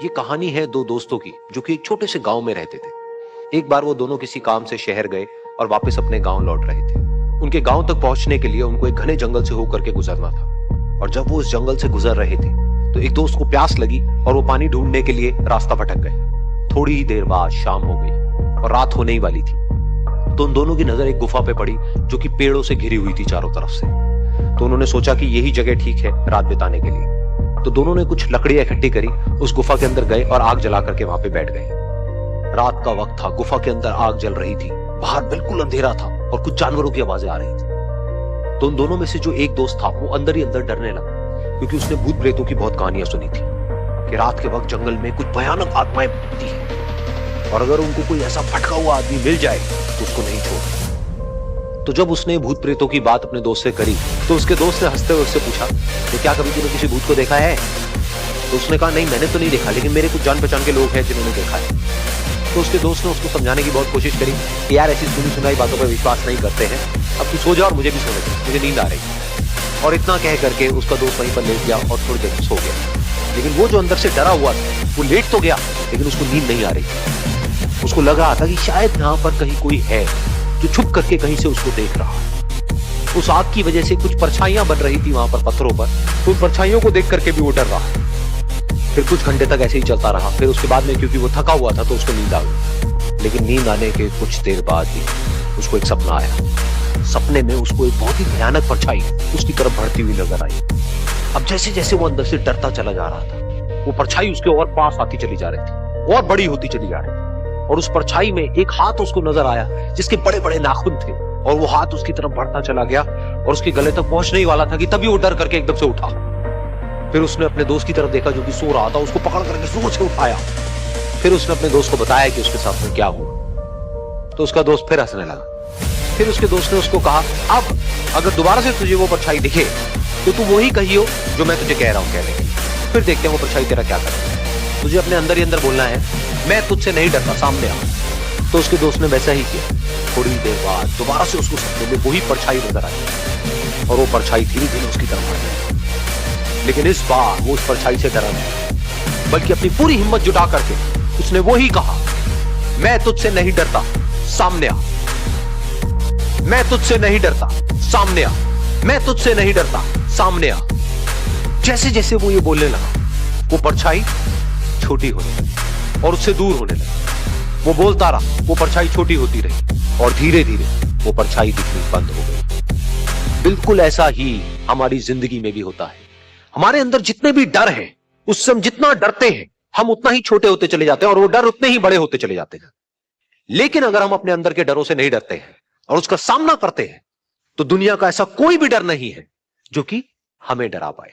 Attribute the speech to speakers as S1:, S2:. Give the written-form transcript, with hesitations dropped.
S1: ये कहानी है दो दोस्तों की जो कि एक छोटे से गांव में रहते थे। एक बार वो दोनों किसी काम से शहर गए और वापस अपने गांव लौट रहे थे। उनके गांव तक पहुंचने के लिए उनको एक घने जंगल से होकर के गुजरना था। और जब वो उस जंगल से गुजर रहे थे तो एक दोस्त को प्यास लगी और वो पानी ढूंढने के लिए रास्ता भटक गए। थोड़ी ही देर बाद शाम हो गई और रात होने ही वाली थी। तो उन दोनों की नजर एक गुफा पे पड़ी जो कि पेड़ों से घिरी हुई थी चारों तरफ से। तो उन्होंने सोचा कि यही जगह ठीक है रात बिताने के लिए। तो दोनों ने कुछ लकड़ियां इकट्ठी करी, उस गुफा के अंदर गए और आग जला करके वहां पे बैठ गए। रात का वक्त था, गुफा के अंदर आग जल रही थी, बाहर बिल्कुल अंधेरा था और कुछ जानवरों की आवाजें आ रही थी। तो उन दोनों में से जो एक दोस्त था वो अंदर ही अंदर डरने लगा, क्योंकि उसने भूत प्रेतों की बहुत कहानियां सुनी थी कि रात के वक्त जंगल में कुछ भयानक आत्माएं भटकती हैं और अगर उनको कोई ऐसा भटका हुआ आदमी मिल जाए तो उसको नहीं छोड़ते। तो जब उसने भूत प्रेतों की बात अपने दोस्त से करी तो उसके दोस्त ने हंसते हुए उससे पूछा, तो क्या कभी तूने किसी भूत को देखा है? तो उसने कहा, नहीं मैंने तो नहीं देखा, लेकिन मेरे कुछ जान पहचान के लोग हैं जिन्होंने देखा है। तो उसके दोस्त ने उसको समझाने की बहुत कोशिश करी कि यार ऐसी सुनी सुनाई बातों पर विश्वास नहीं करते हैं, अब तू सो जा और मुझे भी सोने दे, मुझे नींद आ रही। और इतना कह करके उसका दोस्त वहीं पर लेट गया और थोड़ी देर सो गया। लेकिन वो जो अंदर से डरा हुआ था वो लेट तो गया, लेकिन उसको नींद नहीं आ रही। उसको लग रहा था कि शायद यहाँ पर कहीं कोई है जो छुप करके कहीं से उसको देख रहा है। उस आग की वजह से कुछ परछाइयां बन रही थी वहां पर पत्थरों पर, तो उन परछाइयों को देख करके भी वो डर रहा। फिर कुछ घंटे तक ऐसे ही चलता रहा। फिर उसके बाद में क्योंकि वो थका हुआ था तो उसको नींद आ गई। लेकिन नींद आने के कुछ देर बाद ही उसको एक सपना आया। सपने में उसको एक बहुत ही भयानक परछाई उसकी तरफ बढ़ती हुई नजर आई। अब जैसे जैसे वो अंदर से डरता चला जा रहा था, वो परछाई उसके और पास आती चली जा रही थी और बड़ी होती चली जा रही थी। और उस परछाई में एक हाथ उसको नजर आया जिसके बड़े बड़े नाखून थे, और वो हाथ उसकी तरफ बढ़ता चला गया और उसके गले तक पहुंचने ही वाला था कि तभी वो डर करके एकदम से उठा। फिर उसने अपने दोस्त की तरफ देखा जो कि सो रहा था, उसको पकड़ करके जोर से उठाया। फिर उसने अपने दोस्त को बताया कि उसके साथ में क्या हुआ। तो उसका दोस्त फिर हंसने लगा। फिर उसके दोस्त ने उसको कहा, अब अगर दोबारा से तुझे वो परछाई दिखे तो तू वही कहियो जो मैं तुझे कह रहा हूं कहने के। फिर देखते हैं वो परछाई तेरा क्या करता है। तुझे अपने अंदर ही अंदर बोलना है, मैं तुझसे नहीं डरता, सामने आ। तो उसके दोस्त ने वैसा ही किया। थोड़ी देर बाद दोबारा से उसको सपने में वही परछाई नजर आई और वो परछाई धीरे धीरे उसकी तरफ आ गई। लेकिन इस बार वो उस परछाई से डरा नहीं, बल्कि अपनी पूरी हिम्मत जुटा करके उसने वही कहा, मैं तुझसे नहीं डरता, सामने आ। मैं तुझसे नहीं डरता, सामने आ। मैं तुझसे नहीं डरता, सामने आ। जैसे जैसे वो ये बोलने लगा वो परछाई छोटी होने लगी और उससे दूर होने लगी। वो बोलता रहा, वो परछाई छोटी होती रही और धीरे धीरे वो परछाई दिखनी बंद हो गई। बिल्कुल ऐसा ही हमारी जिंदगी में भी होता है। हमारे अंदर जितने भी डर हैं, उससे हम जितना डरते हैं हम उतना ही छोटे होते चले जाते हैं और वो डर उतने ही बड़े होते चले जाते हैं। लेकिन अगर हम अपने अंदर के डरों से नहीं डरते हैं और उसका सामना करते हैं तो दुनिया का ऐसा कोई भी डर नहीं है जो कि हमें डरा पाए।